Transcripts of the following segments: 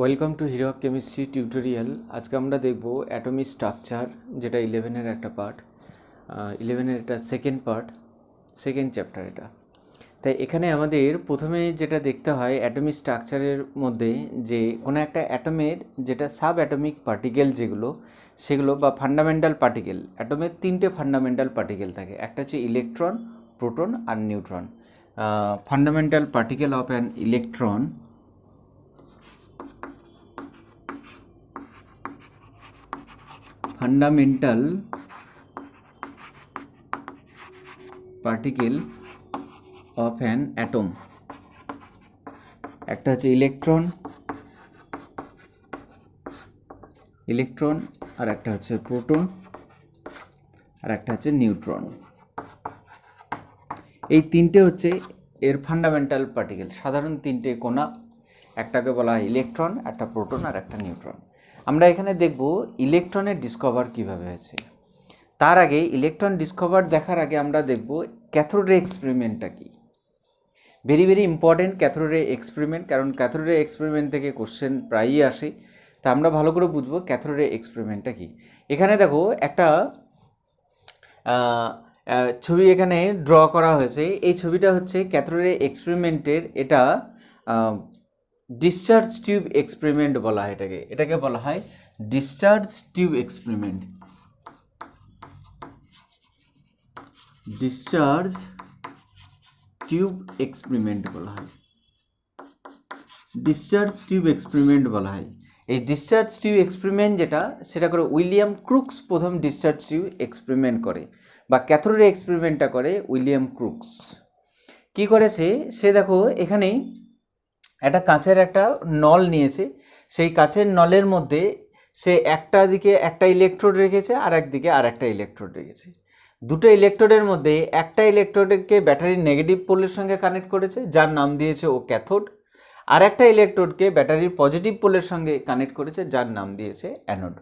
Welcome to hero chemistry tutorial. আজকে আমরা দেখব অ্যাটমিক স্ট্রাকচার, যেটা 11-এর একটা পার্ট, 11-এর এটা সেকেন্ড চ্যাপ্টার এটা। তাই এখানে আমাদের প্রথমে যেটা দেখতে হয় অ্যাটমিক স্ট্রাকচারের মধ্যে, যে কোনো একটা অ্যাটমের যেটা সাব অ্যাটমিক পার্টিকেল সেগুলো বা ফান্ডামেন্টাল পার্টিকেল। অ্যাটমের 3টে ফান্ডামেন্টাল পার্টিকেল থাকে, একটা হচ্ছে ইলেকট্রন, প্রোটন আর neutron. Fundamental particle of an electron fundamental particle of an atom. একটা হচ্ছে ইলেকট্রন আর একটা হচ্ছে প্রোটন আর একটা হচ্ছে নিউট্রন। এই তিনটে হচ্ছে এর ফান্ডামেন্টাল পার্টিকেল, সাধারণ তিনটে কণা। একটাকে বলা হয় ইলেকট্রন, একটা প্রোটন আর একটা নিউট্রন। আমরা এখানে দেখব ইলেকট্রনের ডিসকভার কীভাবে হয়েছে। তার আগে ইলেকট্রন ডিসকভার দেখার আগে আমরা দেখব ক্যাথোড রে এক্সপেরিমেন্টটা কী। Very very important cathode ray experiment, কারণ ক্যাথোড রে এক্সপেরিমেন্ট থেকে কোশ্চেন প্রায়ই আসে। তা আমরা ভালো করে বুঝবো ক্যাথোড রে এক্সপেরিমেন্টটা কী। এখানে দেখো একটা ছবি এখানে ড্র করা হয়েছে। এই ছবিটা হচ্ছে ক্যাথোড রে এক্সপেরিমেন্টের, এটা ডিসচার্জ টিউব এক্সপেরিমেন্ট বলা হয় এটাকে বলা হয় discharge tube experiment. Discharge tube experiment বলা হয়। ডিসচার্জ টিউব এক্সপেরিমেন্ট বলা হয়। এই ডিসচার্জ টিউব এক্সপেরিমেন্ট সেটা করে উইলিয়াম ক্রুকস প্রথম ডিসচার্জ টিউব এক্সপেরিমেন্ট করে, বা ক্যাথোড রে এক্সপেরিমেন্টটা করে উইলিয়াম ক্রুকস। কি করেছে সে, দেখো এখানেই একটা কাঁচের একটা নল নিয়েছে। সেই কাঁচের নলের মধ্যে সে একটা দিকে একটা ইলেকট্রোড রেখেছে আর একদিকে আর একটা ইলেকট্রোড রেখেছে। দুটো ইলেকট্রোডের মধ্যে একটা ইলেকট্রোডকে ব্যাটারির নেগেটিভ পোলের সঙ্গে কানেক্ট করেছে, যার নাম দিয়েছে ও ক্যাথোড। আর একটা ইলেকট্রোডকে ব্যাটারির পজিটিভ পোলের সঙ্গে কানেক্ট করেছে, যার নাম দিয়েছে অ্যানোড।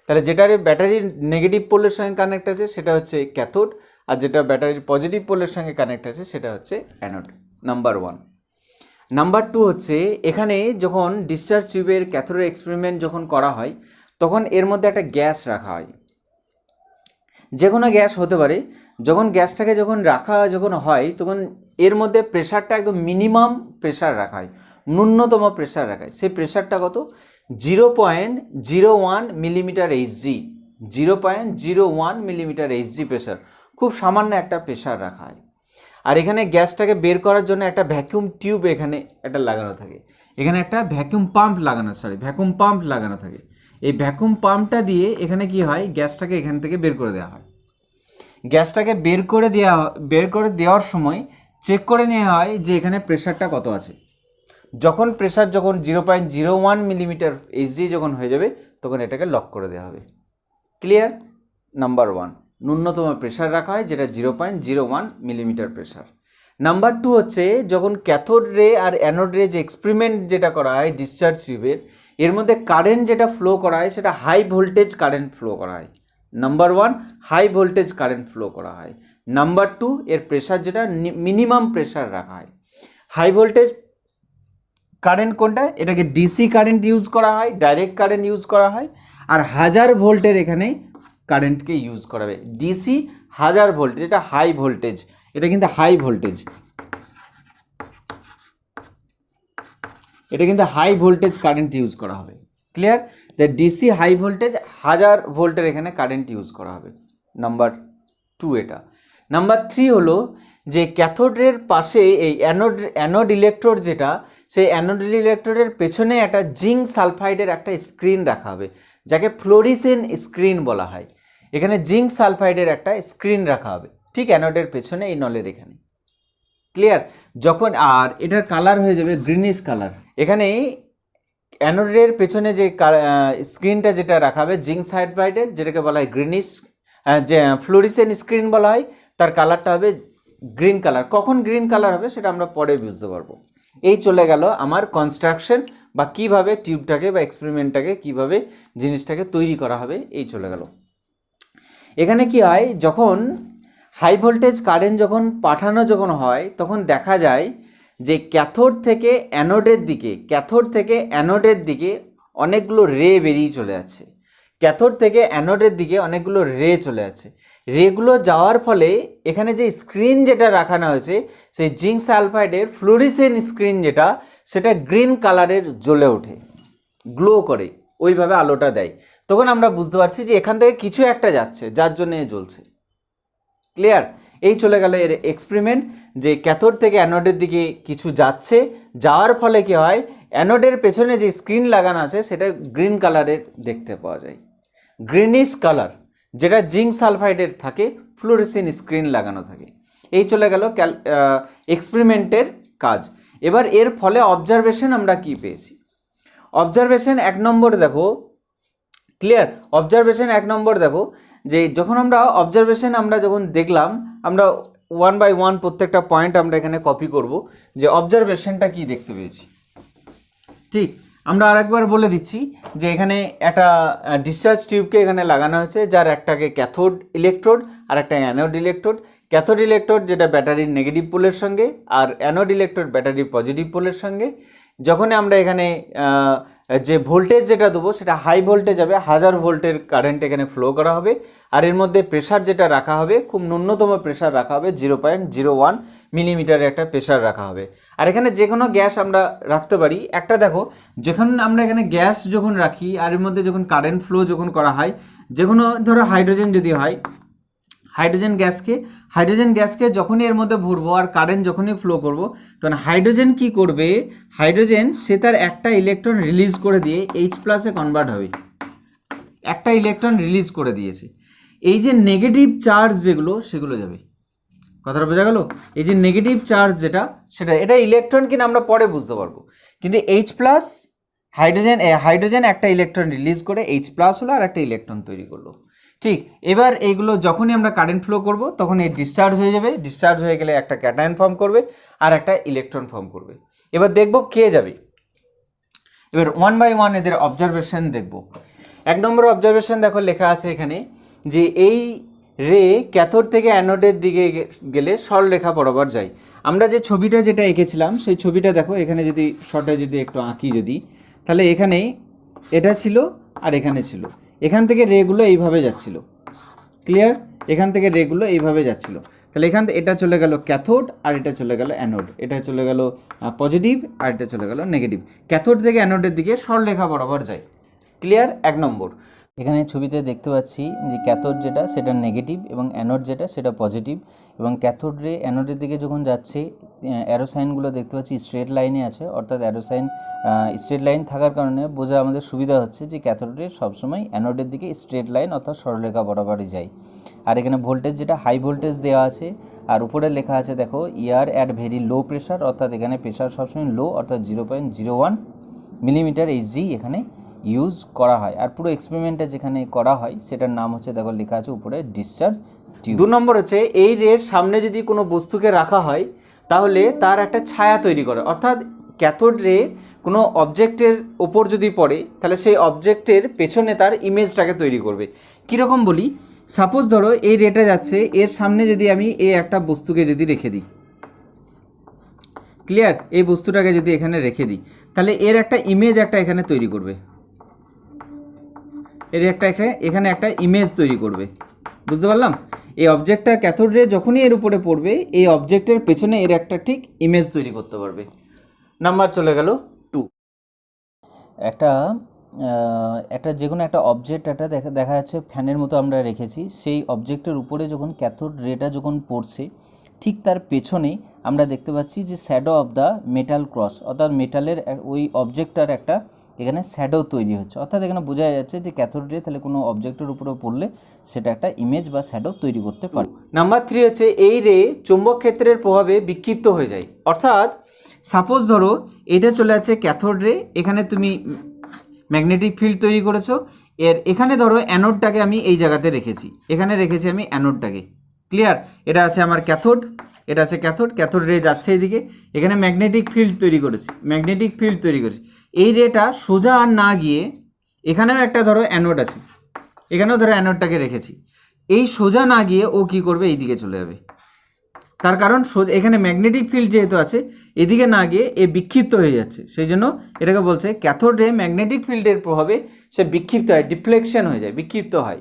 তাহলে যেটার ব্যাটারির নেগেটিভ পোলের সঙ্গে কানেক্ট আছে সেটা হচ্ছে ক্যাথোড, আর যেটা ব্যাটারির পজিটিভ পোলের সঙ্গে কানেক্ট আছে সেটা হচ্ছে অ্যানোড। নাম্বার 1। নাম্বার 2 হচ্ছে, এখানে যখন ডিসচার্জ টিউবের ক্যাথোড রে এক্সপেরিমেন্ট যখন করা হয় তখন এর মধ্যে একটা গ্যাস রাখা হয়। যে কোনো গ্যাস হতে পারে। যখন গ্যাসটাকে রাখা হয় তখন এর মধ্যে প্রেশারটা একদম মিনিমাম প্রেশার রাখা হয়, ন্যূনতম প্রেশার রাখা হয়। সেই প্রেশারটা কত? 0.01 millimetre Hg. 0.01 millimetre Hg pressure, খুব সামান্য একটা প্রেশার রাখা হয়। আর এখানে গ্যাসটাকে বের করার জন্য একটা ভ্যাকুয়াম টিউব এখানে একটা লাগানো থাকে। এখানে একটা ভ্যাকুয়াম পাম্প লাগানো থাকে। এই ভ্যাকুয়াম পাম্পটা দিয়ে এখানে কি হয়, গ্যাসটাকে এখান থেকে বের করে দেওয়া হয়। গ্যাসটাকে বের করে দেওয়ার সময় চেক করে নেওয়া হয় যে এখানে প্রেশারটা কত আছে। যখন প্রেশার 0.01 মিলিমিটার এইচজি যখন হয়ে যাবে তখন এটাকে লক করে দেওয়া হবে। ক্লিয়ার? নাম্বার 1, ন্যূনতম প্রেশার রাখা হয়, যেটা 0.01 মিলিমিটার প্রেশার। নাম্বার 2 হচ্ছে, যখন ক্যাথোড রে আর অ্যানোড রে যে এক্সপেরিমেন্ট যেটা করা হয় ডিসচার্জ টিউবের, এর মধ্যে কারেন্ট যেটা ফ্লো করা হয় সেটা হাই ভোল্টেজ কারেন্ট ফ্লো করা হয়। Number 1, high voltage current flow করা হয়। নাম্বার 2, এর প্রেশার যেটা মিনিমাম প্রেশার রাখা হয়। হাই ভোল্টেজ কারেন্ট কোনটা? এটাকে ডিসি কারেন্ট ইউজ করা হয়, ডাইরেক্ট কারেন্ট ইউজ করা হয়। আর 1000 ভোল্টের এখানে কারেন্টকে ইউজ করা হবে। ডিসি 1000 ভোল্ট, এটা হাই ভোল্টেজ, এটা কিন্তু হাই ভোল্টেজ, এটা কিন্তু হাই ভোল্টেজ কারেন্ট ইউজ করা হবে। Clear? The DC high voltage 1000 ভোল্টের এখানে কারেন্ট ইউজ করা হবে। নাম্বার 2 এটা। নাম্বার 3 হলো যে ক্যাথোডের পাশে এই অ্যানোড ইলেকট্রোড সেই অ্যানোড ইলেকট্রোডের পেছনে একটা জিঙ্ক সালফাইডের একটা স্ক্রিন রাখা হবে, যাকে ফ্লোরিসেন্ট স্ক্রিন বলা হয়। এখানে জিঙ্ক সালফাইডের একটা স্ক্রিন রাখা হবে ঠিক অ্যানোডের পেছনে, এই নলের এখানে। ক্লিয়ার? যখন আর এটার কালার হয়ে যাবে গ্রিনিশ কালার। এখানে অ্যানোডের পেছনে যে স্ক্রিনটা যেটা রাখা হবে জিঙ্ক সালফাইডের, যেটাকে বলা হয় গ্রিনিশ, যে ফ্লোরিসেন্ট স্ক্রিন বলা হয়, তার কালারটা হবে গ্রিন কালার। কখন গ্রিন কালার হবে সেটা আমরা পরে বুঝতে পারবো। এই চলে গেল আমার কনস্ট্রাকশন, বা কিভাবে টিউবটাকে বা এক্সপেরিমেন্টটাকে কিভাবে জিনিসটাকে তৈরি করা হবে, এই চলে গেল। এখানে কি হয়, যখন হাই ভোল্টেজ কারেন্ট পাঠানো হয় তখন দেখা যায় যে ক্যাথোড থেকে অ্যানোডের দিকে অনেকগুলো রে বেরিয়ে চলে যাচ্ছে। ক্যাথোড থেকে অ্যানোডের দিকে অনেকগুলো রে চলে যাচ্ছে। রেগুলো যাওয়ার ফলে এখানে যে স্ক্রিন যেটা রাখানো হয়েছে সেই জিঙ্ক সালফাইডের ফ্লোরিসেন্ট স্ক্রিন যেটা, সেটা গ্রিন কালারের জ্বলে ওঠে, গ্লো করে, ওইভাবে আলোটা দেয়। তখন আমরা বুঝতে পারছি যে এখান থেকে কিছু একটা যাচ্ছে, যার জন্য এ জ্বলছে। ক্লিয়ার? এই চলে গেল এর এক্সপেরিমেন্ট, যে ক্যাথোড থেকে অ্যানোডের দিকে কিছু যাচ্ছে, যাওয়ার ফলে কি হয়, অ্যানোডের পেছনে যে স্ক্রিন লাগানো আছে সেটা গ্রিন কালারের দেখতে পাওয়া যায়, গ্রিনিশ কালার, যেটা জিঙ্ক সালফাইডের থাকে, ফ্লোরেসেন্ট স্ক্রিন লাগানো থাকে। এই চলে গেল এক্সপেরিমেন্টের কাজ। এবার এর ফলে অবজারভেশন আমরা কি পেয়েছি? অবজারভেশন 1 নম্বর দেখো, ক্লিয়ার? অবজারভেশন 1 নম্বর দেখো, যে যখন আমরা যখন দেখলাম, আমরা 1 বাই 1 প্রত্যেকটা পয়েন্ট আমরা এখানে কপি করব, যে অবজারভেশনটা কি দেখতে পেয়েছি। ঠিক, আমরা আরেকবার বলে দিচ্ছি যে এখানে একটা ডিসচার্জ টিউবকে এখানে লাগানো হয়েছে, যার একটাকে ক্যাথোড ইলেকট্রোড আর একটা অ্যানোড ইলেকট্রোড। ক্যাথোড ইলেকট্রোড যেটা ব্যাটারির নেগেটিভ পোলের সঙ্গে, আর অ্যানোড ইলেকট্রোড ব্যাটারির পজিটিভ পোলের সঙ্গে। যখন আমরা এখানে যে ভোল্টেজ যেটা দেবো সেটা হাই ভোল্টেজ হবে, 1000 ভোল্টের কারেন্ট এখানে ফ্লো করা হবে। আর এর মধ্যে প্রেশার যেটা রাখা হবে, খুব ন্যূনতম প্রেশার রাখা হবে, 0.01 মিলিমিটারের একটা প্রেশার রাখা হবে। আর এখানে যে কোনো গ্যাস আমরা রাখতে পারি। একটা দেখো, যখন আমরা এখানে গ্যাস যখন রাখি আর এর মধ্যে যখন কারেন্ট ফ্লো যখন করা হয়, যে কোনো ধরো হাইড্রোজেন যদি হয়, হাইড্রোজেন গ্যাসকে যখনই এর মধ্যে ভরবো আর কারেন্ট যখনই ফ্লো করবো, তখন হাইড্রোজেন কি করবে, হাইড্রোজেন সে তার একটা ইলেকট্রন রিলিজ করে দিয়ে H+ কনভার্ট হবে। একটা ইলেকট্রন রিলিজ করে দিয়েছে। এই যে নেগেটিভ চার্জ যেগুলো, সেগুলো যাবে। কথাটা বোঝা গেল? এই যে নেগেটিভ চার্জ যেটা, সেটা এটা ইলেকট্রন কিনা আমরা পরে বুঝতে পারবো, কিন্তু H+ হাইড্রোজেন একটা ইলেকট্রন রিলিজ করে H+ হলো আর একটা ইলেকট্রন তৈরি করলো। ঠিক, এবার এইগুলো যখনই আমরা কারেন্ট ফ্লো করব তখন এই ডিসচার্জ হয়ে যাবে। ডিসচার্জ হয়ে গেলে একটা ক্যাটায়ন ফর্ম করবে আর একটা ইলেকট্রন ফর্ম করবে। এবার দেখব কে যাবে। এবার 1 বাই 1 এদের অবজারভেশন দেখব। 1 নম্বর অবজারভেশন দেখো, লেখা আছে এখানে যে এই রে ক্যাথোড থেকে অ্যানোডের দিকে গেলে সরলরেখা বরাবর যায়। আমরা যে ছবিটা যেটা এঁকেছিলাম সেই ছবিটা দেখো, এখানে যদি শর্টে যদি একটু আঁকি, যদি তাহলে এখানে এটা ছিল আর এখানে ছিল, এখান থেকে রেগুলো এইভাবে যাচ্ছিল। ক্লিয়ার? এখান থেকে রেগুলো এইভাবে যাচ্ছিল। তাহলে এখান থেকে এটা চলে গেল ক্যাথোড আর এটা চলে গেল অ্যানোড, এটা চলে গেল পজিটিভ আর এটা চলে গেল নেগেটিভ। ক্যাথোড থেকে অ্যানোডের দিকে সরলরেখা বরাবর যায়। ক্লিয়ার? 1 নম্বর। এখানে ছবিতে দেখতে পাচ্ছি যে ক্যাথোড যেটা সেটা নেগেটিভ এবং অ্যানোড যেটা সেটা পজিটিভ, এবং ক্যাথোড রে অ্যানোডের দিকে যখন যাচ্ছে অ্যারো সাইনগুলো দেখতে পাচ্ছি স্ট্রেট লাইনে আছে, অর্থাৎ অ্যারো সাইন স্ট্রেট লাইন থাকার কারণে বোঝা আমাদের সুবিধা হচ্ছে যে ক্যাথোড রে সবসময় অ্যানোডের দিকে স্ট্রেট লাইন অর্থাৎ সরলরেখা বরাবরই যায়। আর এখানে ভোল্টেজ যেটা হাই ভোল্টেজ দেওয়া আছে, আর উপরে লেখা আছে দেখো year at very low pressure, অর্থাৎ এখানে প্রেশার সবসময় লো, অর্থাৎ 0.01 মিলিমিটার Hg এখানে ইউজ করা হয়। আর পুরো এক্সপেরিমেন্টটা যেখানে করা হয় সেটার নাম হচ্ছে দেখো লেখা আছে উপরে ডিসচার্জ টিউব। 2 নম্বর হচ্ছে এই রের সামনে যদি কোনো বস্তুকে রাখা হয় তাহলে তার একটা ছায়া তৈরি করে, অর্থাৎ ক্যাথোড রে কোনো অবজেক্টের ওপর যদি পড়ে তাহলে সেই অবজেক্টের পেছনে তার ইমেজটাকে তৈরি করবে। কীরকম বলি, সাপোজ ধরো এই রেটা যাচ্ছে, এর সামনে যদি আমি এই একটা বস্তুকে যদি রেখে দিই, ক্লিয়ার? এই বস্তুটাকে যদি এখানে রেখে দিই তাহলে এর একটা ইমেজ একটা এখানে তৈরি করবে, এর একটা এখানে একটা ইমেজ তৈরি করবে। বুঝতে পারলাম? এই অবজেক্টটা ক্যাথোড রে যখনই এর উপরে পড়বে এই অবজেক্টের পেছনে এর একটা ঠিক ইমেজ তৈরি করতে পারবে। নাম্বার চলে গেল 2। একটা যে কোনো একটা অবজেক্ট একটা দেখা যাচ্ছে ফ্যানের মতো আমরা রেখেছি, সেই অবজেক্টের উপরে যখন ক্যাথোড রেটা যখন পড়ছে ঠিক তার পেছনেই আমরা দেখতে পাচ্ছি যে shadow of the metal cross, অর্থাৎ মেটালের ওই অবজেক্টটার একটা এখানে শ্যাডো তৈরি হচ্ছে, অর্থাৎ এখানে বোঝা যাচ্ছে যে ক্যাথোড রে তাহলে কোনো অবজেক্টের উপরে পড়লে সেটা একটা ইমেজ বা শ্যাডো তৈরি করতে পারে। নাম্বার 3 হচ্ছে এই রে চৌম্বক ক্ষেত্রের প্রভাবে বিক্ষিপ্ত হয়ে যায়, অর্থাৎ সাপোজ ধরো এটা চলে যাচ্ছে ক্যাথোড রে, এখানে তুমি ম্যাগনেটিক ফিল্ড তৈরি করেছো, এর এখানে ধরো অ্যানোডটাকে আমি এই জায়গাতে রেখেছি, এখানে রেখেছি আমি অ্যানোডটাকে। ক্লিয়ার? এটা আছে আমার ক্যাথোড, এটা আছে ক্যাথোড রে যাচ্ছে এইদিকে, এখানে ম্যাগনেটিক ফিল্ড তৈরি করেছি, এই রেটা সোজা আর না গিয়ে এখানেও একটা ধরো অ্যানোড আছে, এখানেও ধরো অ্যানোডটাকে রেখেছি, এই সোজা না গিয়ে ও কি করবে, এই দিকে চলে যাবে। তার কারণ এখানে ম্যাগনেটিক ফিল্ড যেহেতু আছে, এদিকে না গিয়ে এ বিক্ষিপ্ত হয়ে যাচ্ছে, সেই জন্য এটাকে বলছে ক্যাথোড রে ম্যাগনেটিক ফিল্ডের প্রভাবে সে বিক্ষিপ্ত হয়, ডিফ্লেকশন হয়ে যায়, বিক্ষিপ্ত হয়।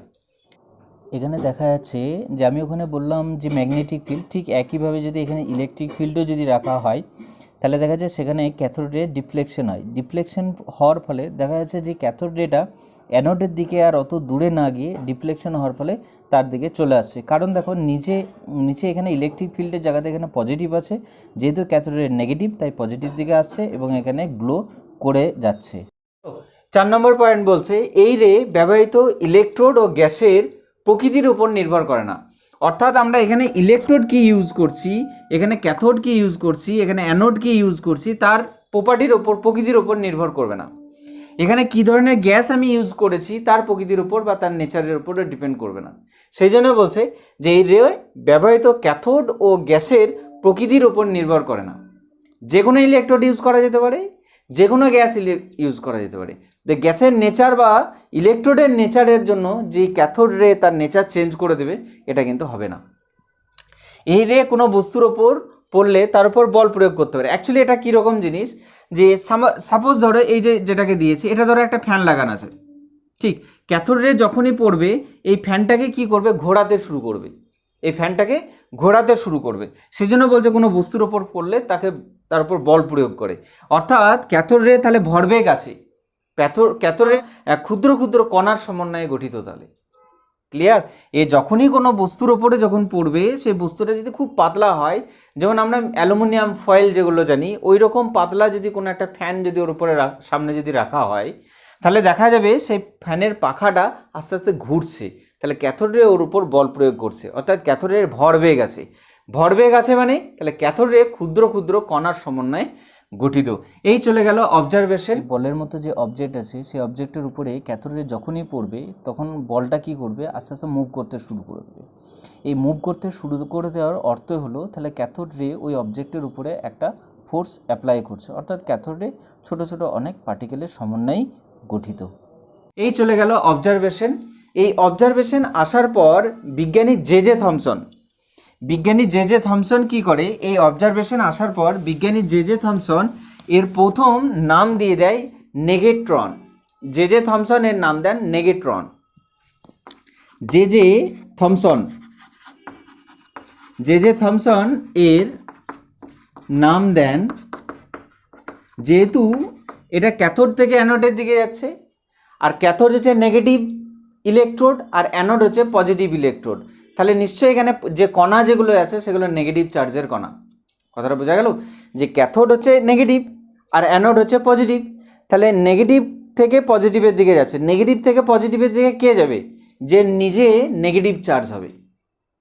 এখানে দেখা যাচ্ছে যে আমি ওখানে বললাম যে ম্যাগনেটিক ফিল্ড, ঠিক একইভাবে যদি এখানে ইলেকট্রিক ফিল্ডও যদি রাখা হয় তাহলে দেখা যায় সেখানে ক্যাথোড রে ডিফ্লেকশন হয়। ডিফ্লেকশন হওয়ার ফলে দেখা যাচ্ছে যে ক্যাথোড রেটা অ্যানোডের দিকে আর অত দূরে না গিয়ে ডিফ্লেকশন হওয়ার ফলে তার দিকে চলে আসছে। কারণ দেখো নিচে এখানে ইলেকট্রিক ফিল্ডের জায়গাতে এখানে পজিটিভ আছে, যেহেতু ক্যাথোড রে নেগেটিভ তাই পজিটিভ দিকে আসছে এবং এখানে গ্লো করে যাচ্ছে। 4 নম্বর পয়েন্ট বলছে এই রে ব্যবহৃত ইলেকট্রোড ও গ্যাসের প্রকৃতির উপর নির্ভর করে না। অর্থাৎ আমরা এখানে ইলেকট্রোড কি ইউজ করছি, এখানে ক্যাথোড কি ইউজ করছি, এখানে অ্যানোড কি ইউজ করছি, তার প্রপার্টির ওপর, প্রকৃতির ওপর নির্ভর করবে না। এখানে কি ধরনের গ্যাস আমি ইউজ করেছি তার প্রকৃতির উপর বা তার নেচারের উপর ডিপেন্ড করবে না। সেই জন্য বলছে যে এই রে ব্যবহৃত ক্যাথোড ও গ্যাসের প্রকৃতির উপর নির্ভর করে না। যে কোনো ইলেকট্রোড ইউজ করা যেতে পারে, যে কোনো গ্যাস ইউজ করা যেতে পারে। যে গ্যাসের নেচার বা ইলেকট্রোডের নেচারের জন্য যে ক্যাথোড রে তার নেচার চেঞ্জ করে দেবে, এটা কিন্তু হবে না। এই রে কোনো বস্তুর ওপর পড়লে তার উপর বল প্রয়োগ করতে পারে। অ্যাকচুয়ালি এটা কীরকম জিনিস, যে সাপোজ ধরো এই যেটাকে দিয়েছি, এটা ধরো একটা ফ্যান লাগানো আছে, ঠিক ক্যাথোড রে যখনই পড়বে এই ফ্যানটাকে কি করবে, ঘোরাতে শুরু করবে, এই ফ্যানটাকে ঘোরাতে শুরু করবে। সেই জন্য বলছে কোনো বস্তুর ওপর পড়লে তার উপর বল প্রয়োগ করে। অর্থাৎ ক্যাথোড রে তাহলে ভরবেগ আছে, ক্যাথোড রে ক্ষুদ্র ক্ষুদ্র কণার সমন্বয়ে গঠিত। তাহলে ক্লিয়ার? যখনই কোনো বস্তুর ওপরে যখন পড়বে, সেই বস্তুটা যদি খুব পাতলা হয়, যেমন আমরা অ্যালুমিনিয়াম ফয়েল যেগুলো জানি, ওই রকম পাতলা যদি কোনো একটা ফ্যান যদি ওর উপরে সামনে যদি রাখা হয়, তাহলে দেখা যাবে সেই ফ্যানের পাখাটা আস্তে আস্তে ঘুরছে, তাহলে ক্যাথোড রে ওর উপর বল প্রয়োগ করছে। অর্থাৎ ক্যাথোড রের ভরবেগ আছে। ভরবেগ আছে মানে তাহলে ক্যাথোড রে ক্ষুদ্র ক্ষুদ্র কণার সমন্বয়ে গঠিত। এই চলে গেল অবজারভেশন। বলের মতো যে অবজেক্ট আছে সেই অবজেক্টের উপরে ক্যাথোড রে যখনই পড়বে তখন বলটা কি করবে, আস্তে আস্তে মুভ করতে শুরু করে দেবে। এই মুভ করতে শুরু করে দেওয়ার অর্থ হলো তাহলে ক্যাথোড রে ওই অবজেক্টের উপরে একটা ফোর্স অ্যাপ্লাই করছে, অর্থাৎ ক্যাথোড রে ছোটো ছোটো অনেক পার্টিকেলের সমন্বয়েই গঠিত। এই চলে গেল অবজারভেশন। এই অবজারভেশন আসার পর বিজ্ঞানী জে জে থমসন কি করে, এই অবজারভেশন আসার পর বিজ্ঞানী জে থমসন এর প্রথম নাম দিয়ে দেয় নেগেট্রন। জে থমসন এর নাম দেন নেগেট্রন। জে থমসন এর নাম দেন, যেহেতু এটা ক্যাথোড থেকে অ্যানোডের দিকে যাচ্ছে, আর ক্যাথোড হচ্ছে নেগেটিভ ইলেকট্রোড আর অ্যানোড হচ্ছে পজিটিভ ইলেকট্রোড, তাহলে নিশ্চয়ই এখানে যে কণা যেগুলো আছে সেগুলো নেগেটিভ চার্জের কণা। কথাটা বোঝা গেল? যে ক্যাথোড হচ্ছে নেগেটিভ আর অ্যানোড হচ্ছে পজিটিভ, তাহলে নেগেটিভ থেকে পজিটিভের দিকে যাচ্ছে। নেগেটিভ থেকে পজিটিভের দিকে কে যাবে? যে নিজে নেগেটিভ চার্জ হবে,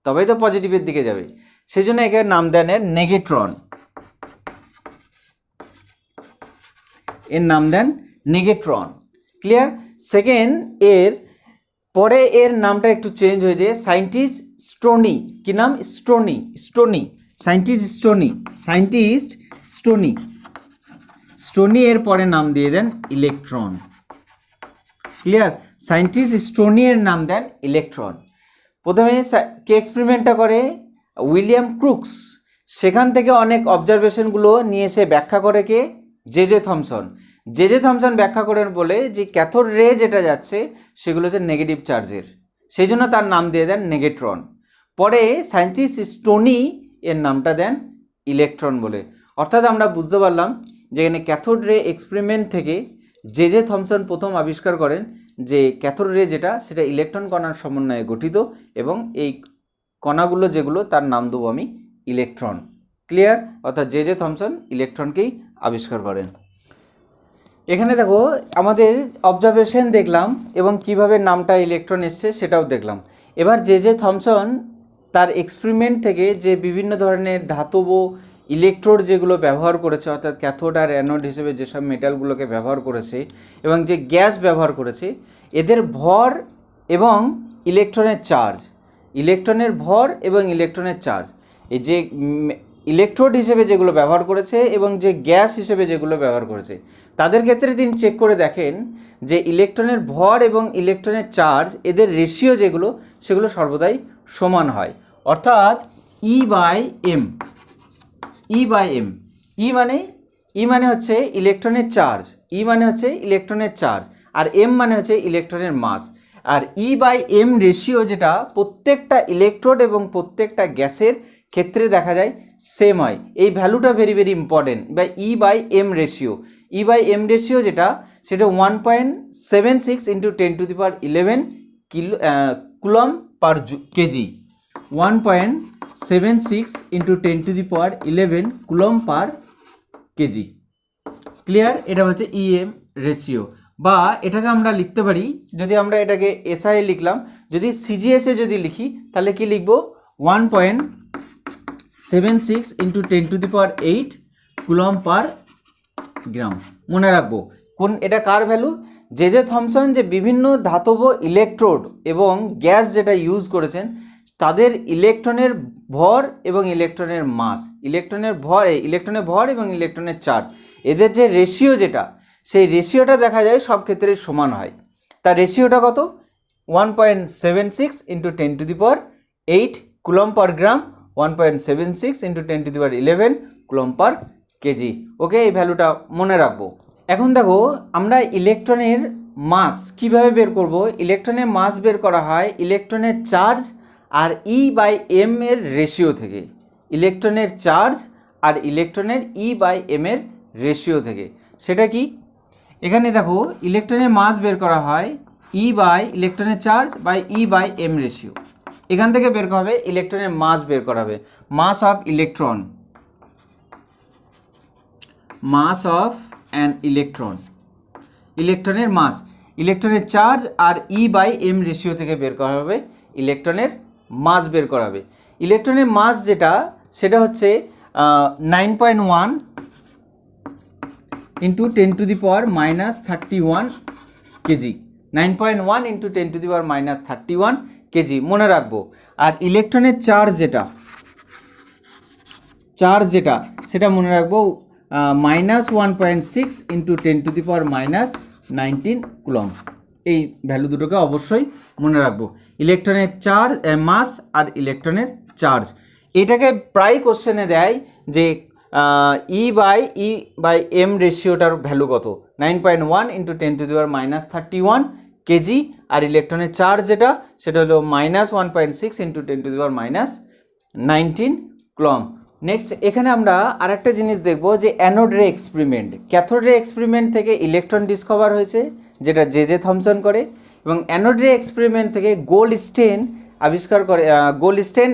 তবেই তো পজিটিভের দিকে যাবে। সেই জন্য একে নাম দেন এর নেগেট্রন, এর নাম দেন নেগেট্রন। ক্লিয়ার? সেকেন্ড, এর পরে এর নামটা একটু চেঞ্জ হয়ে যায়, সায়েন্টিস্ট স্টোনি। কি নাম? স্টোনি। সায়েন্টিস্ট স্টোনি এর পরে নাম দিয়ে দেন ইলেকট্রন। ক্লিয়ার? সায়েন্টিস্ট স্টোনি এর নাম দেন ইলেকট্রন। প্রথমে কে এক্সপেরিমেন্টটা করে? উইলিয়াম ক্রুক্স। সেখান থেকে অনেক অবজারভেশনগুলো নিয়ে এসে ব্যাখ্যা করে কে? জে থমসন ব্যাখ্যা করেন বলে যে ক্যাথোড রে যেটা যাচ্ছে সেগুলো হচ্ছে নেগেটিভ চার্জের, সেই জন্য তার নাম দিয়ে দেন নেগেট্রন। পরে সায়েন্টিস্ট স্টোনি এর নামটা দেন ইলেকট্রন বলে। অর্থাৎ আমরা বুঝতে পারলাম যে এখানে ক্যাথোড রে এক্সপেরিমেন্ট থেকে জে থমসন প্রথম আবিষ্কার করেন যে ক্যাথোড রে যেটা, সেটা ইলেকট্রন কণার সমন্বয়ে গঠিত, এবং এই কণাগুলো যেগুলো তার নাম দেবো আমি ইলেকট্রন। ক্লিয়ার? অর্থাৎ জে থমসন ইলেকট্রনকেই আবিষ্কার করেন। এখানে দেখো আমাদের অবজারভেশন দেখলাম এবং কিভাবে নামটা ইলেকট্রন এসছে সেটাও দেখলাম। এবার জে থমসন তার এক্সপেরিমেন্ট থেকে যে বিভিন্ন ধরনের ধাতব ইলেকট্রোড যেগুলো ব্যবহার করেছে, অর্থাৎ ক্যাথোড আর অ্যানোড হিসেবে যেসব মেটালগুলোকে ব্যবহার করেছে এবং যে গ্যাস ব্যবহার করেছে, এদের ভর এবং ইলেকট্রনের ভর এবং ইলেকট্রনের চার্জ, এই যে ইলেকট্রোড হিসেবে যেগুলো ব্যবহার করেছে এবং যে গ্যাস হিসেবে যেগুলো ব্যবহার করেছে, তাদের ক্ষেত্রে তিনি চেক করে দেখেন যে ইলেকট্রনের ভর এবং ইলেকট্রনের চার্জ, এদের রেশিও যেগুলো সেগুলো সর্বদাই সমান হয়। অর্থাৎ e by m, e by m. E মানে হচ্ছে ইলেকট্রনের চার্জ, ই মানে হচ্ছে ইলেকট্রনের চার্জ, আর এম মানে হচ্ছে ইলেকট্রনের মাস। আর ই বাই এম রেশিও যেটা প্রত্যেকটা ইলেকট্রোড এবং প্রত্যেকটা গ্যাসের ক্ষেত্রে দেখা যায় সেম হয়। এই ভ্যালুটা ভেরি ভেরি ইম্পর্টেন্ট। বা e by M ratio, e by M ratio যেটা, সেটা 1.76 into 10⁻11 coulomb per KG, 1.76 into 10⁻11 coulomb per KG. Clear? এটা হচ্ছে ইএম রেশিও। বা এটাকে আমরা লিখতে পারি, যদি আমরা এটাকে এসআই লিখলাম, যদি সিজিএসে যদি লিখি তাহলে কি লিখবো, 1.76 ইন্টু 10⁸ কুলম পার গ্রাম। মনে রাখবো কোন, এটা কার ভ্যালু, জে থমসন যে বিভিন্ন ধাতব ইলেকট্রোড এবং গ্যাস যেটা ইউজ করেছেন, তাদের ইলেকট্রনের ভর এবং ইলেকট্রনের মাস, ইলেকট্রনের ভর এবং ইলেকট্রনের চার্জ, এদের যে রেশিও যেটা, সেই রেশিওটা দেখা যায় সব ক্ষেত্রে সমান হয়। তার রেশিওটা কত, 1.76 ইন্টু 10⁸ কুলম পার গ্রাম, 1.76 ইন্টু 10⁻11 কুলম পার কেজি। ওকে, এই ভ্যালুটা মনে রাখবো। এখন দেখো আমরা ইলেকট্রনের মাস কিভাবে বের করব। ইলেকট্রনের মাস বের করা হয় ইলেকট্রনের চার্জ আর ই বাই এম এর রেশিও থেকে, ইলেকট্রনের চার্জ আর ইলেকট্রনের ই বাই এম এর রেশিও থেকে। সেটা কি, এখানে দেখো ইলেকট্রনের মাস বের করা হয় ই বাই ইলেকট্রনের charge by E by M ratio. এখান থেকে বের করা হবে ইলেকট্রনের মাস বের করা হবে, mass of electron, mass of an electron, ইলেকট্রনের মাস, ইলেকট্রনের চার্জ আর ই বাই এম রেশিও থেকে বের করা হবে ইলেকট্রনের মাস বের করা হবে। ইলেকট্রনের মাস যেটা, সেটা হচ্ছে 9.1 ইন্টু 10⁻³ কেজি, 9.1 ইন্টু 10⁻³ কেজি মনে রাখবো। আর ইলেকট্রনের চার্জ যেটা সেটা মনে রাখবো -1.6 ইন্টু 10⁻19 কুলম। এই ভ্যালু দুটোকে অবশ্যই মনে রাখবো, ইলেকট্রনের চার্জ মাস আর ইলেকট্রনের চার্জ। এটাকে প্রায় কোশ্চেনে দেয় যে ই বাই এম রেশিওটার ভ্যালু কত, 9.1 ইন্টু 10⁻³ কেজি, আর ইলেকট্রনের চার্জ যেটা, সেটা হলো -1.6 ইন্টু 10⁻19 কুলম। নেক্সট এখানে আমরা আরেকটা জিনিস দেখব যে অ্যানোড রে এক্সপেরিমেন্ট, ক্যাথোড রে এক্সপেরিমেন্ট থেকে ইলেকট্রন ডিসকভার হয়েছে যেটা জে থমসন করে, এবং অ্যানোড রে এক্সপেরিমেন্ট থেকে গোল্ডস্টেইন আবিষ্কার করে, গোল্ডস্টেইন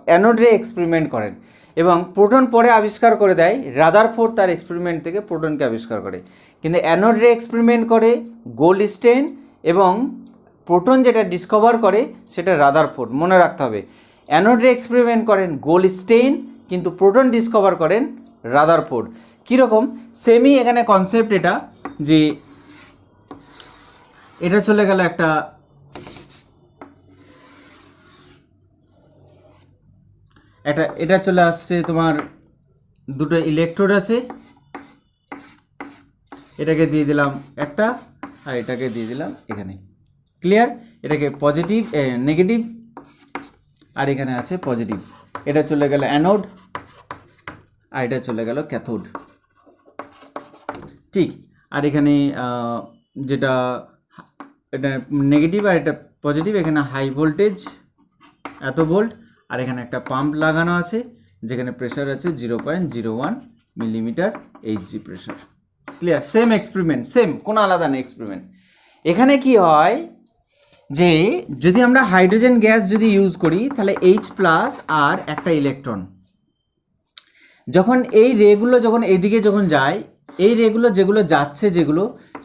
অ্যানোড রে এক্সপেরিমেন্ট করেন, এবং প্রোটন পরে আবিষ্কার করে দেয় রাদারফোর্ড, তার এক্সপেরিমেন্ট থেকে প্রোটনকে আবিষ্কার করে। কিন্তু অ্যানোড রে এক্সপেরিমেন্ট করে গোল্ডস্টেইন, এবং প্রোটন যেটা ডিসকভার করে সেটা রাদারফোর্ড, মনে রাখতে হবে। অ্যানোড রে এক্সপেরিমেন্ট করেন গোল্ডস্টেইন, কিন্তু প্রোটন ডিসকভার করেন রাদারফোর্ড। কীরকম, সেমি এখানে কনসেপ্ট এটা, যে এটা চলে গেল একটা এটা চলে আসছে তোমার দুটো ইলেকট্রোড আছে, এটাকে দিয়ে দিলাম একটা, আর এটাকে দিয়ে দিলাম এখানে। ক্লিয়ার? এটাকে পজিটিভ নেগেটিভ, আর এখানে আছে পজিটিভ। এটা চলে গেল অ্যানোড, আর এটা চলে গেল ক্যাথোড। ঠিক, আর এখানে যেটা এটা নেগেটিভ আর এটা পজিটিভ, এখানে হাই ভোল্টেজ এত ভোল্ট, আর এখানে একটা পাম্প লাগানো আছে যেখানে প্রেশার আছে 0.01 millimetre Hg pressure. Clear? Same experiment, same, কোনো আলাদা নেই এক্সপেরিমেন্ট। এখানে কি হয় যে যদি আমরা হাইড্রোজেন গ্যাস যদি ইউজ করি, তাহলে H+ আর একটা ইলেকট্রন, যখন এই রেগুলো যখন এইদিকে যখন যায়, এই রেগুলো যেগুলো যাচ্ছে,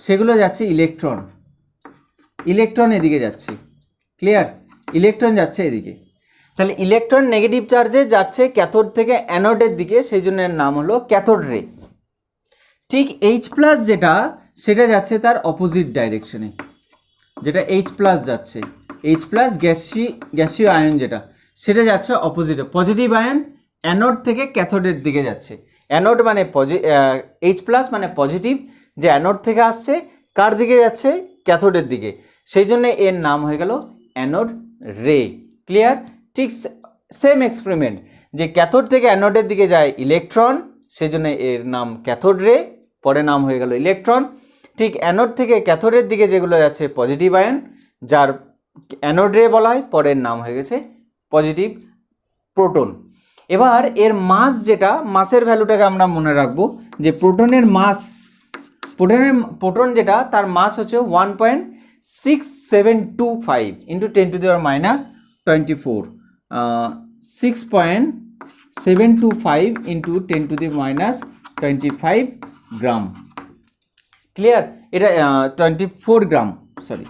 সেগুলো যাচ্ছে ইলেকট্রন, ইলেকট্রন এদিকে যাচ্ছে। ক্লিয়ার? ইলেকট্রন যাচ্ছে এদিকে, তাহলে ইলেকট্রন নেগেটিভ চার্জে যাচ্ছে ক্যাথোড থেকে অ্যানোডের দিকে, সেই জন্য এর নাম হলো ক্যাথোড রে। ঠিক H+ যেটা, সেটা যাচ্ছে তার অপোজিট ডাইরেকশনে, যেটা H+ যাচ্ছে, H+ গ্যাসীয় আয়ন যেটা, সেটা যাচ্ছে অপোজিটে, পজিটিভ আয়ন অ্যানোড থেকে ক্যাথোডের দিকে যাচ্ছে। অ্যানোড মানে H+ মানে পজিটিভ, যে অ্যানোড থেকে আসছে, কার দিকে যাচ্ছে, ক্যাথোডের দিকে, সেই জন্য এর নাম হয়ে গেল অ্যানোড রে। ক্লিয়ার? ঠিক সেম এক্সপেরিমেন্ট, যে ক্যাথোড থেকে অ্যানোডের দিকে যায় ইলেকট্রন, সেজন্য এর নাম ক্যাথোড রে, পরে নাম হয়ে গেল ইলেকট্রন। ঠিক অ্যানোড থেকে ক্যাথোডের দিকে যেগুলো যাচ্ছে পজিটিভ আয়ন, যার অ্যানোড রে বলা হয়, পরের নাম হয়ে গেছে পজিটিভ প্রোটন। এবার এর মাস, যেটা মাসের ভ্যালুটাকে আমরা মনে রাখবো, যে প্রোটনের মাস, প্রোটন যেটা তার মাস হচ্ছে 1.6725 ইন্টু 10⁻⁻24, 6.725 ইন্টু 10⁻⁻25 গ্রাম। ক্লিয়ার? এটা 24 গ্রাম,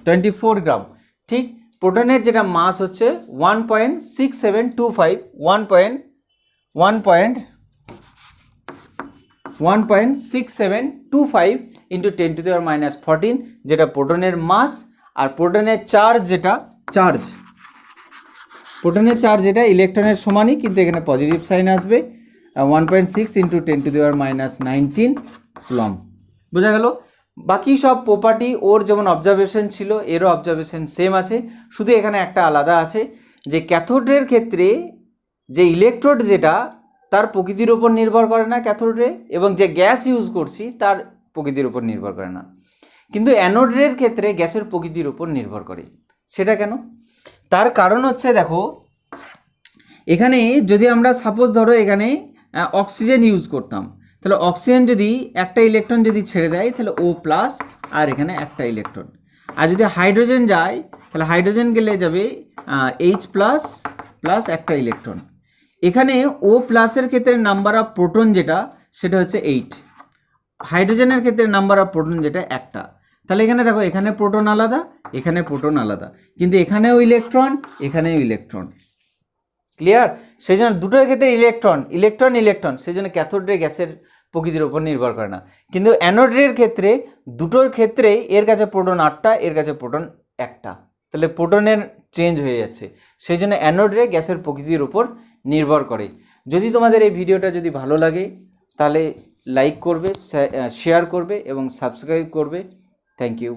24 গ্রাম। ঠিক, প্রোটনের যেটা মাস হচ্ছে 1.6725, 1.6725 ইন্টু 10⁻⁻14, যেটা প্রোটনের মাস। আর প্রোটনের চার্জ, প্রোটনের চার্জ যেটা ইলেকট্রনের সমানই, কিন্তু এখানে পজিটিভ সাইন আসবে, 1.6 ইন্টু 10⁻⁻19 কুলম্ব। বোঝা গেল? বাকি সব প্রপার্টি ওর যেমন অবজারভেশন ছিল, এরও অবজারভেশন সেম আছে, শুধু এখানে একটা আলাদা আছে, যে ক্যাথোডের ক্ষেত্রে যে ইলেকট্রোড যেটা, তার প্রকৃতির উপর নির্ভর করে না ক্যাথোড রে, এবং যে গ্যাস ইউজ করছি তার প্রকৃতির উপর নির্ভর করে না। কিন্তু অ্যানোড রের ক্ষেত্রে গ্যাসের প্রকৃতির উপর নির্ভর করে। সেটা কেন? তার কারণ হচ্ছে, দেখো এখানে যদি আমরা সাপোজ ধরো এখানে অক্সিজেন ইউজ করতাম, তাহলে অক্সিজেন যদি একটা ইলেকট্রন যদি ছেড়ে দেয়, তাহলে ও প্লাস, আর এখানে একটা ইলেকট্রন। আর যদি হাইড্রোজেন যায়, তাহলে হাইড্রোজেন গেলে যাবে H প্লাস প্লাস একটা ইলেকট্রন। এখানে ও প্লাসের ক্ষেত্রে নাম্বার অফ প্রোটন যেটা, সেটা হচ্ছে 8। হাইড্রোজেনের ক্ষেত্রে নাম্বার অফ প্রোটন যেটা একটা। তাহলে এখানে দেখো, এখানে প্রোটন আলাদা, এখানে প্রোটন আলাদা, কিন্তু এখানেও ইলেকট্রন, এখানেও ইলেকট্রন। ক্লিয়ার? সেই জন্য দুটোর ক্ষেত্রে ইলেকট্রন, সেই জন্য ক্যাথোড রে গ্যাসের প্রকৃতির উপর নির্ভর করে না। কিন্তু অ্যানোড রের ক্ষেত্রে দুটোর ক্ষেত্রেই এর কাছে প্রোটন 8টা, এর কাছে প্রোটন একটা, তাহলে প্রোটনের চেঞ্জ হয়ে যাচ্ছে। সেই জন্য অ্যানোড রে গ্যাসের প্রকৃতির উপর নির্ভর করে। যদি তোমাদের এই ভিডিওটা যদি ভালো লাগে, তাহলে লাইক করবে, শেয়ার করবে এবং সাবস্ক্রাইব করবে। Thank you.